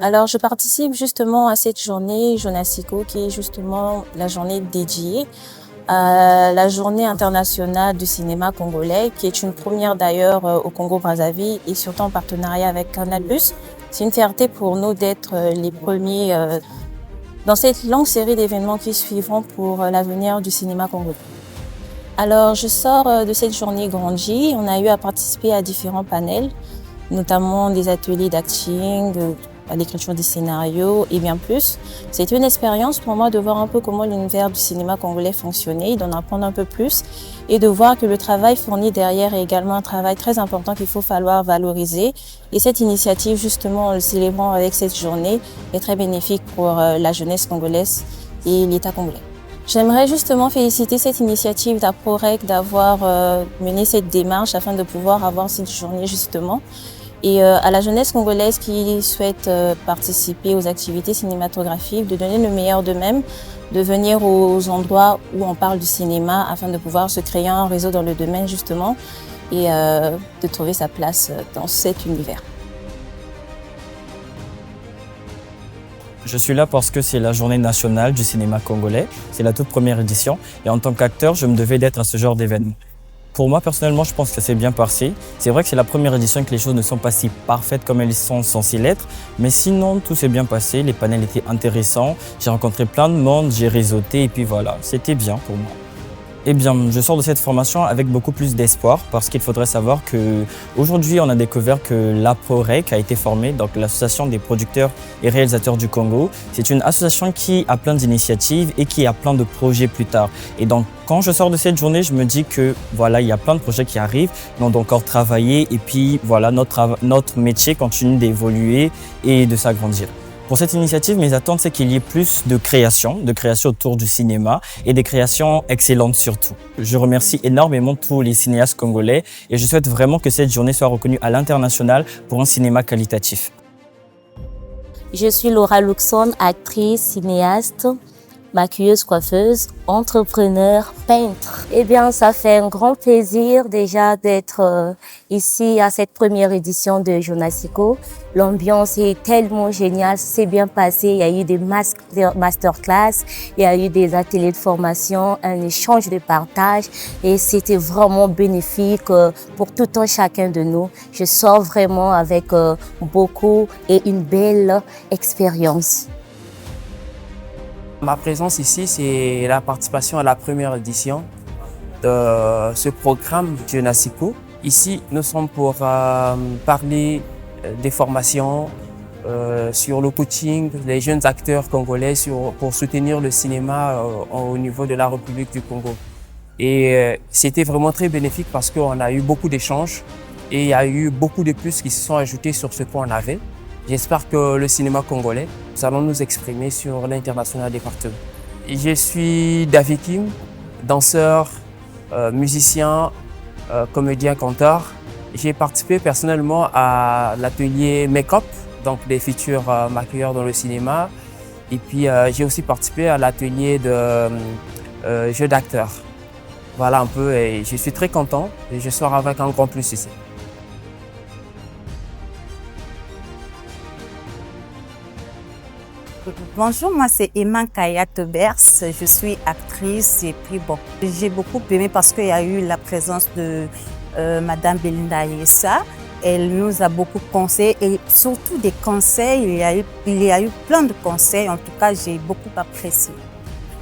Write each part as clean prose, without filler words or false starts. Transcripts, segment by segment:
Alors, je participe justement à cette journée Jonasico, qui est justement la journée dédiée à la journée internationale du cinéma congolais, qui est une première d'ailleurs au Congo-Brazzaville et surtout en partenariat avec Canal+. C'est une fierté pour nous d'être les premiers dans cette longue série d'événements qui suivront pour l'avenir du cinéma congolais. Alors, je sors de cette journée grandie. On a eu à participer à différents panels, notamment des ateliers d'acting, à l'écriture des scénarios et bien plus. C'était une expérience pour moi de voir un peu comment l'univers du cinéma congolais fonctionnait, d'en apprendre un peu plus et de voir que le travail fourni derrière est également un travail très important qu'il faut falloir valoriser. Et cette initiative, justement, en le célébrant avec cette journée, est très bénéfique pour la jeunesse congolaise et l'État congolais. J'aimerais justement féliciter cette initiative d'APROREC d'avoir mené cette démarche afin de pouvoir avoir cette journée justement. Et à la jeunesse congolaise qui souhaite participer aux activités cinématographiques, de donner le meilleur d'eux-mêmes, de venir aux endroits où on parle du cinéma afin de pouvoir se créer un réseau dans le domaine justement et de trouver sa place dans cet univers. Je suis là parce que c'est la journée nationale du cinéma congolais. C'est la toute première édition et en tant qu'acteur, je me devais d'être à ce genre d'événement. Pour moi, personnellement, je pense que c'est bien passé. C'est vrai que c'est la première édition et que les choses ne sont pas si parfaites comme elles sont censées l'être. Mais sinon, tout s'est bien passé. Les panels étaient intéressants. J'ai rencontré plein de monde, j'ai réseauté et puis voilà, c'était bien pour moi. Eh bien, je sors de cette formation avec beaucoup plus d'espoir parce qu'il faudrait savoir qu'aujourd'hui, on a découvert que l'APROREC a été formée, donc l'Association des producteurs et réalisateurs du Congo. C'est une association qui a plein d'initiatives et qui a plein de projets plus tard. Et donc, quand je sors de cette journée, je me dis que voilà, il y a plein de projets qui arrivent, mais on doit encore travailler et puis voilà, notre métier continue d'évoluer et de s'agrandir. Pour cette initiative, mes attentes, c'est qu'il y ait plus de création autour du cinéma et des créations excellentes surtout. Je remercie énormément tous les cinéastes congolais et je souhaite vraiment que cette journée soit reconnue à l'international pour un cinéma qualitatif. Je suis Laura Luxon, actrice, cinéaste, maquilleuse, coiffeuse, entrepreneur, peintre. Eh bien, ça fait un grand plaisir déjà d'être ici à cette première édition de Jonasico. L'ambiance est tellement géniale, c'est bien passé. Il y a eu des masterclass, il y a eu des ateliers de formation, un échange de partage et c'était vraiment bénéfique pour tout un chacun de nous. Je sors vraiment avec beaucoup et une belle expérience. Ma présence ici, c'est la participation à la première édition de ce programme Jonasico. Ici, nous sommes pour parler des formations sur le coaching, les jeunes acteurs congolais pour soutenir le cinéma au niveau de la République du Congo. Et c'était vraiment très bénéfique parce qu'on a eu beaucoup d'échanges et il y a eu beaucoup de plus qui se sont ajoutés sur ce qu'on avait. J'espère que le cinéma congolais, nous allons nous exprimer sur l'international des partenaires. Je suis David Kim, danseur, musicien, comédien, canteur. J'ai participé personnellement à l'atelier make-up, donc des futurs maquilleurs dans le cinéma. Et puis j'ai aussi participé à l'atelier de jeu d'acteur. Voilà un peu, et je suis très content et je sors avec un grand plus ici. Bonjour, moi c'est Emma Kayat-Bers, je suis actrice et puis bon, j'ai beaucoup aimé parce qu'il y a eu la présence de Madame Belinda Yessa. Elle nous a beaucoup conseillé et surtout des conseils, il y a eu plein de conseils, en tout cas j'ai beaucoup apprécié.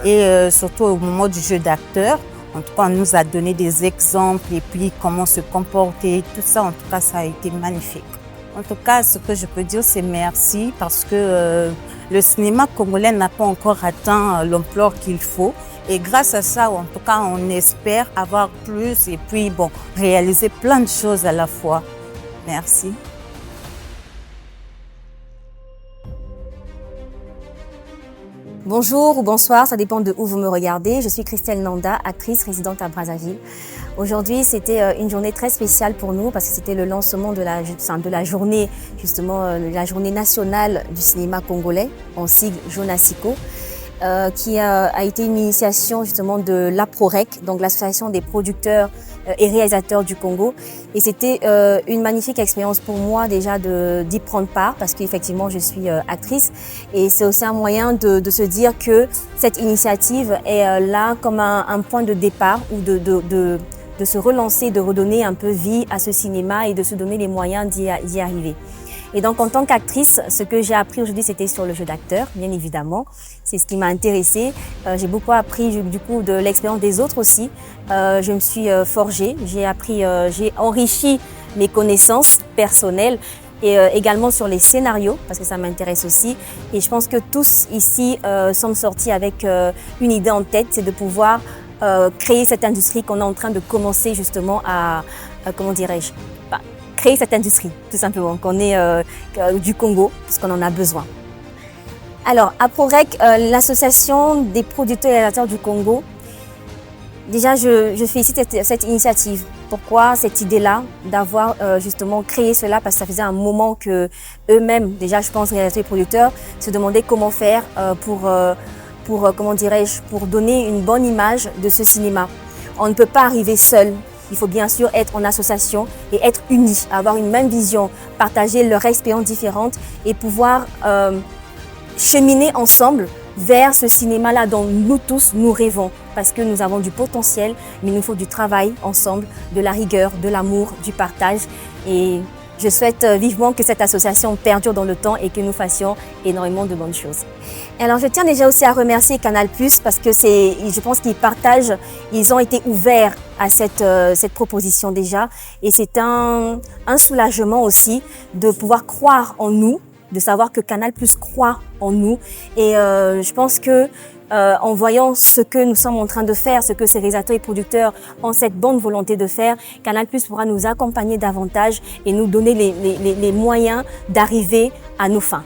Et surtout au moment du jeu d'acteur, en tout cas on nous a donné des exemples et puis comment se comporter, tout ça, en tout cas ça a été magnifique. En tout cas, ce que je peux dire, c'est merci parce que le cinéma congolais n'a pas encore atteint l'ampleur qu'il faut. Et grâce à ça, en tout cas, on espère avoir plus et puis bon, réaliser plein de choses à la fois. Merci. Bonjour ou bonsoir, ça dépend de où vous me regardez. Je suis Christelle Nanda, actrice résidente à Brazzaville. Aujourd'hui, c'était une journée très spéciale pour nous parce que c'était le lancement de la journée, justement, la journée nationale du cinéma congolais, en sigle Jonasico, qui a été une initiation justement de l'APROREC, donc l'association des producteurs et réalisateurs du Congo. Et c'était une magnifique expérience pour moi déjà d'y prendre part parce qu'effectivement je suis actrice et c'est aussi un moyen de se dire que cette initiative est là comme un point de départ ou de se relancer, de redonner un peu vie à ce cinéma et de se donner les moyens d'y arriver. Et donc, en tant qu'actrice, ce que j'ai appris aujourd'hui, c'était sur le jeu d'acteur, bien évidemment. C'est ce qui m'a intéressée. J'ai beaucoup appris du coup de l'expérience des autres aussi. Je me suis forgée, j'ai enrichi mes connaissances personnelles et également sur les scénarios, parce que ça m'intéresse aussi. Et je pense que tous ici sommes sortis avec une idée en tête, c'est de pouvoir créer cette industrie qu'on est en train de commencer justement à comment dirais-je, créer cette industrie, tout simplement, qu'on est du Congo, parce qu'on en a besoin. Alors, à ProRec, l'association des producteurs et réalisateurs du Congo, déjà, je félicite cette initiative. Pourquoi cette idée-là d'avoir justement créé cela? Parce que ça faisait un moment que eux-mêmes, déjà, je pense, réalisateurs et producteurs, se demandaient comment faire comment dirais-je, pour donner une bonne image de ce cinéma. On ne peut pas arriver seul. Il faut bien sûr être en association et être unis, avoir une même vision, partager leurs expériences différentes et pouvoir cheminer ensemble vers ce cinéma-là dont nous tous nous rêvons. Parce que nous avons du potentiel, mais il nous faut du travail ensemble, de la rigueur, de l'amour, du partage. Et je souhaite vivement que cette association perdure dans le temps et que nous fassions énormément de bonnes choses. Et alors, je tiens déjà aussi à remercier Canal+, parce que je pense qu'ils partagent, ils ont été ouverts à cette proposition déjà. Et c'est un soulagement aussi de pouvoir croire en nous, de savoir que Canal+ croit en nous. Et je pense que en voyant ce que nous sommes en train de faire, ce que ces réalisateurs et producteurs ont cette bonne volonté de faire, Canal+ pourra nous accompagner davantage et nous donner les moyens d'arriver à nos fins.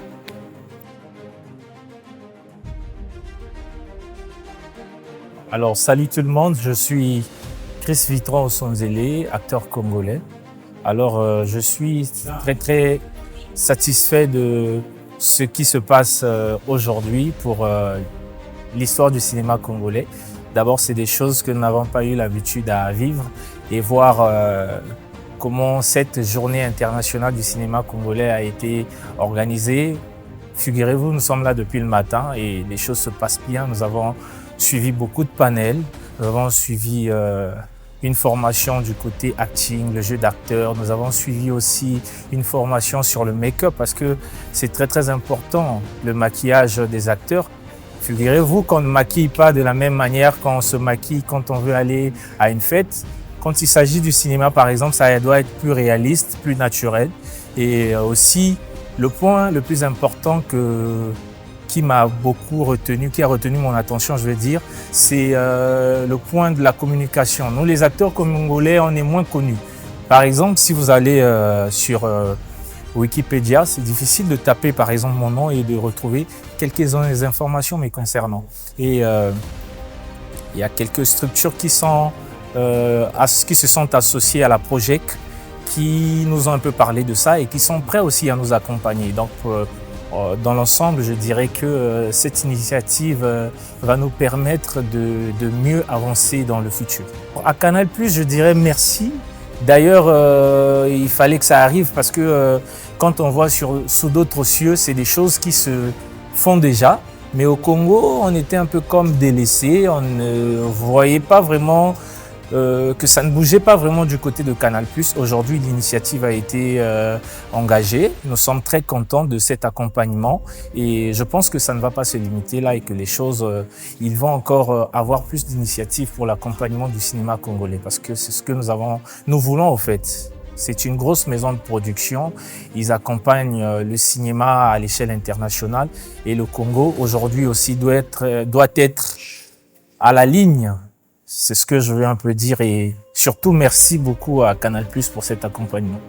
Alors, salut tout le monde, je suis Chris Vitran Osonzele, acteur congolais. Alors, je suis très satisfait de ce qui se passe aujourd'hui pour l'histoire du cinéma congolais. D'abord, c'est des choses que nous n'avons pas eu l'habitude à vivre et voir comment cette journée internationale du cinéma congolais a été organisée. Figurez-vous, nous sommes là depuis le matin et les choses se passent bien. Nous avons suivi beaucoup de panels, nous avons suivi une formation du côté acting, le jeu d'acteur. Nous avons suivi aussi une formation sur le make-up parce que c'est très important, le maquillage des acteurs. Figurez-vous qu'on ne maquille pas de la même manière qu'on se maquille quand on veut aller à une fête. Quand il s'agit du cinéma, par exemple, ça doit être plus réaliste, plus naturel. Et aussi, le point le plus important qui m'a beaucoup retenu, qui a retenu mon attention, je veux dire, c'est le point de la communication. Nous, les acteurs congolais, on est moins connus. Par exemple, si vous allez sur Wikipédia, c'est difficile de taper, par exemple, mon nom et de retrouver quelques-unes des informations me concernant. Et il y a quelques structures qui se sont associées à la Project, qui nous ont un peu parlé de ça et qui sont prêts aussi à nous accompagner. Donc, dans l'ensemble, je dirais que cette initiative va nous permettre de mieux avancer dans le futur. À Canal+, je dirais merci. D'ailleurs, il fallait que ça arrive parce que quand on voit sous d'autres cieux, c'est des choses qui se font déjà. Mais au Congo, on était un peu comme délaissés. On ne voyait pas vraiment que ça ne bougeait pas vraiment du côté de Canal+. Aujourd'hui, l'initiative a été engagée. Nous sommes très contents de cet accompagnement et je pense que ça ne va pas se limiter là et que les choses, ils vont encore avoir plus d'initiatives pour l'accompagnement du cinéma congolais parce que c'est ce que nous voulons au fait. C'est une grosse maison de production. Ils accompagnent le cinéma à l'échelle internationale et le Congo aujourd'hui aussi doit être à la ligne. C'est ce que je veux un peu dire et surtout merci beaucoup à Canal+ pour cet accompagnement.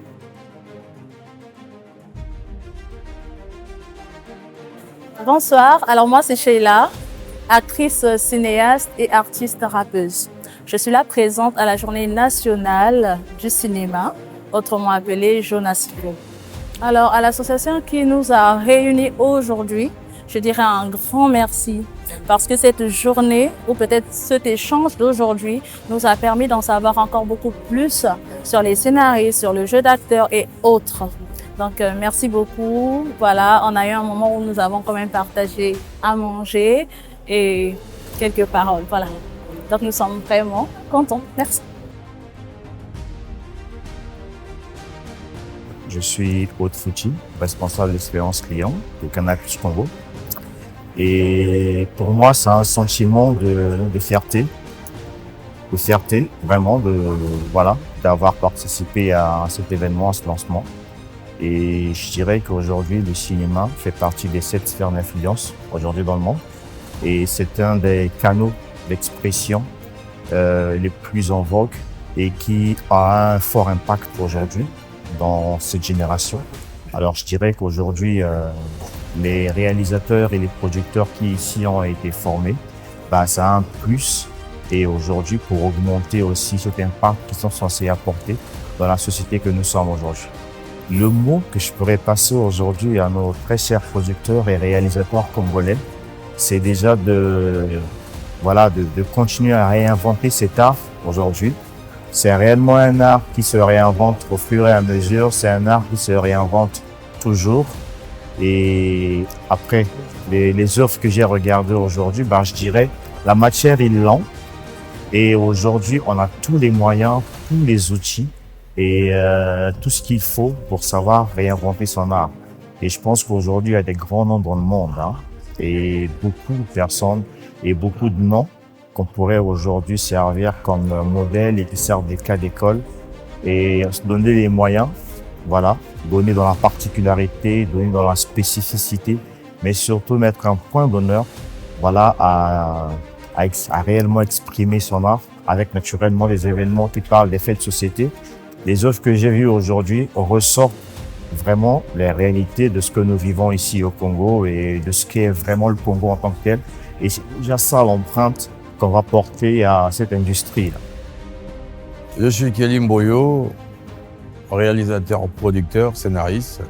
Bonsoir, alors moi c'est Sheila, actrice, cinéaste et artiste rappeuse. Je suis là présente à la journée nationale du cinéma, autrement appelée JONASICO. Alors à l'association qui nous a réunis aujourd'hui, je dirais un grand merci. Parce que cette journée, ou peut-être cet échange d'aujourd'hui, nous a permis d'en savoir encore beaucoup plus sur les scénarios, sur le jeu d'acteurs et autres. Donc, merci beaucoup. Voilà, on a eu un moment où nous avons quand même partagé à manger et quelques paroles. Voilà. Donc, nous sommes vraiment contents. Merci. Je suis Aude Fouti, responsable d'expérience client de Canal+ Congo. Et pour moi, c'est un sentiment de fierté. De fierté, vraiment, voilà, d'avoir participé à cet événement, à ce lancement. Et je dirais qu'aujourd'hui, le cinéma fait partie des 7 sphères d'influence aujourd'hui dans le monde. Et c'est un des canaux d'expression les plus en vogue et qui a un fort impact aujourd'hui dans cette génération. Alors je dirais qu'aujourd'hui, les réalisateurs et les producteurs qui ici ont été formés, ça a un plus. Et aujourd'hui, pour augmenter aussi cet impact qu'ils sont censés apporter dans la société que nous sommes aujourd'hui. Le mot que je pourrais passer aujourd'hui à nos très chers producteurs et réalisateurs congolais, c'est déjà de continuer à réinventer cet art aujourd'hui. C'est réellement un art qui se réinvente au fur et à mesure. C'est un art qui se réinvente toujours. Et après, les œuvres que j'ai regardées aujourd'hui, je dirais, la matière est lente. Et aujourd'hui, on a tous les moyens, tous les outils et tout ce qu'il faut pour savoir réinventer son art. Et je pense qu'aujourd'hui, il y a des grands noms dans le monde, et beaucoup de personnes et beaucoup de noms qu'on pourrait aujourd'hui servir comme modèle et qui servent des cas d'école et se donner les moyens, voilà, donner dans la particularité, donner dans la spécificité, mais surtout mettre un point d'honneur, voilà, à réellement exprimer son art avec naturellement les événements qui parlent des faits de société. Les œuvres que j'ai vues aujourd'hui ressortent vraiment les réalités de ce que nous vivons ici au Congo et de ce qu'est vraiment le Congo en tant que tel. Et c'est déjà ça l'empreinte qu'on va porter à cette industrie-là. Je suis Kelly Mboyo, réalisateur, producteur, scénariste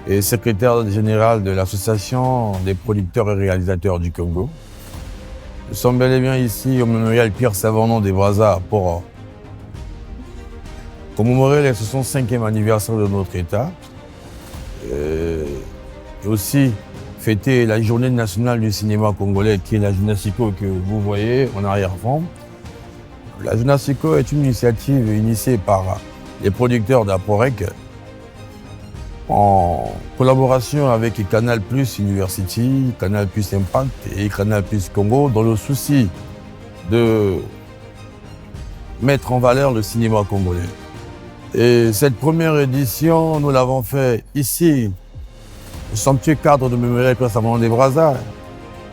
et secrétaire général de l'Association des producteurs et réalisateurs du Congo. Nous sommes bel et bien ici au mémorial Pierre Savorgnan des Brazza pour commémorer le 65e anniversaire de notre État et aussi fêter la journée nationale du cinéma congolais qui est la Junasico que vous voyez en arrière-fond. La Junasico est une initiative initiée par les producteurs d'Aporec en collaboration avec Canal+ University, Canal+ Impact et Canal+ Congo dans le souci de mettre en valeur le cinéma congolais. Et cette première édition, nous l'avons fait ici, au somptueux cadre de mémorial Pierre Savorgnan des Brazza,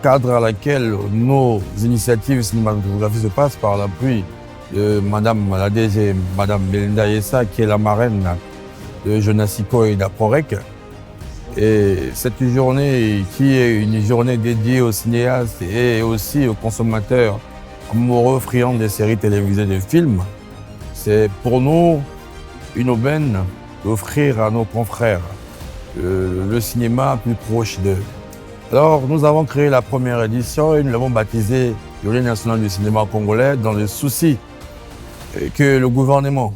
cadre à laquelle nos initiatives cinématographiques se passent par l'appui de Madame la DG, Madame Belinda Yessa, qui est la marraine de Junasico et d'Aporec. Et cette journée, qui est une journée dédiée aux cinéastes et aussi aux consommateurs amoureux, friands des séries télévisées, de films, c'est pour nous une aubaine d'offrir à nos confrères le cinéma plus proche d'eux. Alors, nous avons créé la première édition et nous l'avons baptisée Journée nationale du cinéma congolais dans le souci que le gouvernement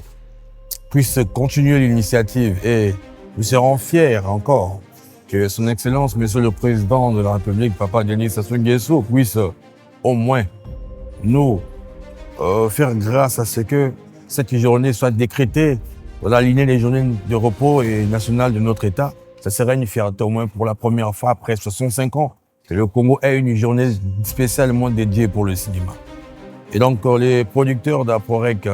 puisse continuer l'initiative. Et nous serons fiers encore que son Excellence, Monsieur le Président de la République, Papa Denis Sassou Nguesso, puisse au moins nous faire grâce à ce que cette journée soit décrétée dans la lignée des journées de repos et nationales de notre État. Ça serait une fierté au moins pour la première fois après 65 ans que le Congo ait une journée spécialement dédiée pour le cinéma. Et donc les producteurs d'Aporec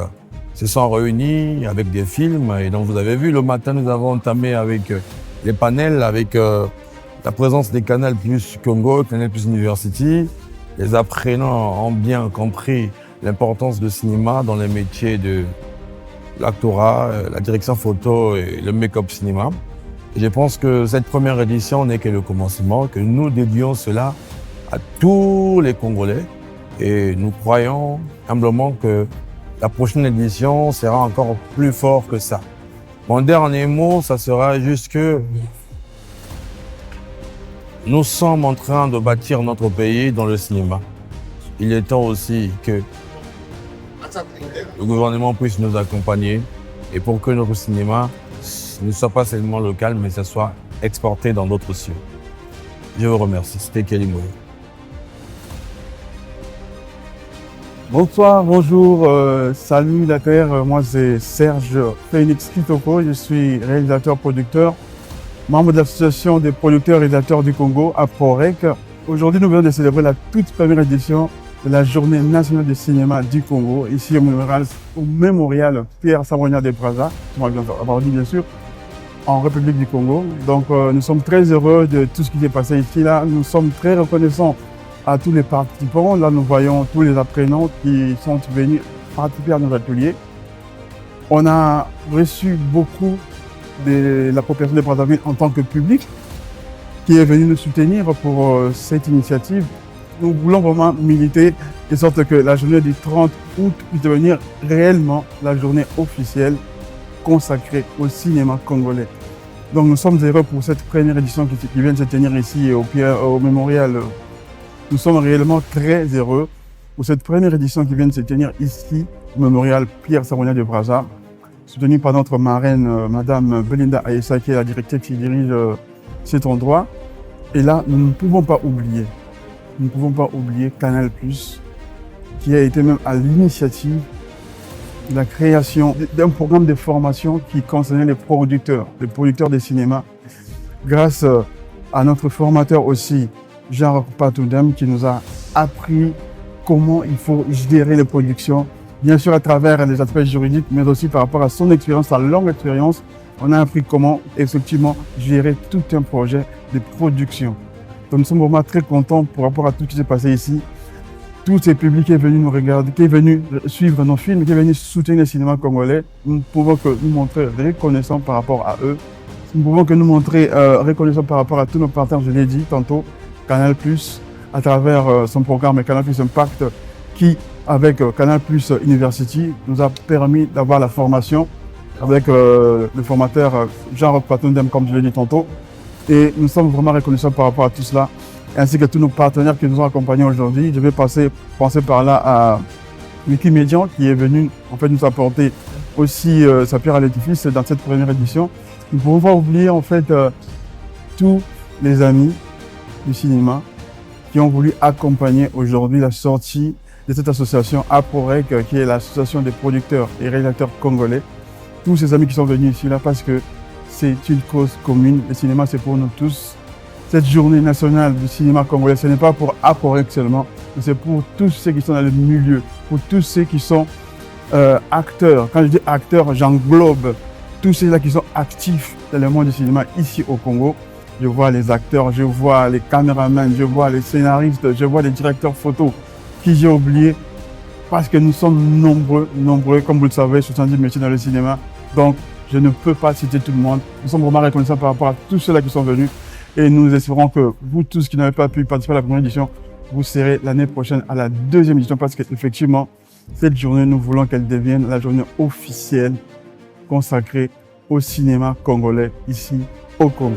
se sont réunis avec des films. Et donc vous avez vu, le matin nous avons entamé avec les panels, avec la présence des Canal+ Congo, Canal+ University. Les apprenants ont bien compris l'importance du cinéma dans les métiers de l'actorat, la direction photo et le make-up cinéma. Et je pense que cette première édition n'est que le commencement, que nous dédions cela à tous les Congolais. Et nous croyons humblement que la prochaine édition sera encore plus fort que ça. Mon dernier mot, ça sera juste que Nous sommes en train de bâtir notre pays dans le cinéma. Il est temps aussi que le gouvernement puisse nous accompagner et pour que notre cinéma ne soit pas seulement local, mais que ça soit exporté dans d'autres cieux. Je vous remercie. C'était Kelly Moyo. Bonsoir, bonjour, salut la Terre, moi c'est Serge Phoenix Kitoko, je suis réalisateur-producteur, membre de l'association des producteurs et réalisateurs du Congo, APROREC. Aujourd'hui, nous venons de célébrer la toute première édition de la Journée nationale du cinéma du Congo, ici au mémorial Pierre Samonia de Brazza, bien sûr, en République du Congo. Donc nous sommes très heureux de tout ce qui s'est passé ici. Là, nous sommes très reconnaissants à tous les participants. Là, nous voyons tous les apprenants qui sont venus participer à nos ateliers. On a reçu beaucoup de la population de Brazzaville en tant que public qui est venu nous soutenir pour cette initiative. Nous voulons vraiment militer de sorte que la journée du 30 août puisse devenir réellement la journée officielle consacrée au cinéma congolais. Donc nous sommes heureux pour cette première édition qui vient de se tenir ici au mémorial. Nous sommes réellement très heureux pour cette première édition qui vient de se tenir ici au mémorial Pierre Samonia de Brazza, soutenue par notre marraine, Madame Belinda Aïssa, qui est la directrice qui dirige cet endroit. Et là, nous ne pouvons pas oublier Canal+, qui a été même à l'initiative de la création d'un programme de formation qui concernait les producteurs de cinéma, grâce à notre formateur aussi, Jean Patoudem, qui nous a appris comment il faut gérer les productions, bien sûr à travers les aspects juridiques, mais aussi par rapport à son expérience, sa longue expérience. On a appris comment effectivement gérer tout un projet de production. Donc nous sommes vraiment très contents par rapport à tout ce qui s'est passé ici. Tous ces publics qui est venu nous regarder, qui est venu suivre nos films, qui est venu soutenir le cinéma congolais, nous pouvons que nous montrer reconnaissants par rapport à eux. Nous pouvons que nous montrer reconnaissants par rapport à tous nos partenaires, je l'ai dit tantôt, Canal+, à travers son programme Canal+ Impact, qui, avec Canal+ University, nous a permis d'avoir la formation avec le formateur Jean-Roch Patondem, comme je l'ai dit tantôt. Et nous sommes vraiment reconnaissants par rapport à tout cela, ainsi que tous nos partenaires qui nous ont accompagnés aujourd'hui. Je vais penser par là à Wikimédian, qui est venu en fait nous apporter aussi sa pierre à l'édifice dans cette première édition. Nous ne pouvons pas oublier en fait tous les amis du cinéma qui ont voulu accompagner aujourd'hui la sortie de cette association APROREC, qui est l'association des producteurs et réalisateurs congolais. Tous ces amis qui sont venus ici là parce que c'est une cause commune. Le cinéma, c'est pour nous tous. Cette journée nationale du cinéma congolais, ce n'est pas pour APROREC seulement, mais c'est pour tous ceux qui sont dans le milieu, pour tous ceux qui sont acteurs. Quand je dis acteurs, j'englobe tous ceux-là qui sont actifs dans le monde du cinéma ici au Congo. Je vois les acteurs, je vois les caméramans, je vois les scénaristes, je vois les directeurs photos qui j'ai oublié parce que nous sommes nombreux, comme vous le savez, 70 métiers dans le cinéma. Donc, je ne peux pas citer tout le monde. Nous sommes vraiment reconnaissants par rapport à tous ceux-là qui sont venus et nous espérons que vous tous qui n'avez pas pu participer à la première édition, vous serez l'année prochaine à la deuxième édition parce qu'effectivement, cette journée, nous voulons qu'elle devienne la journée officielle consacrée au cinéma congolais ici au Congo.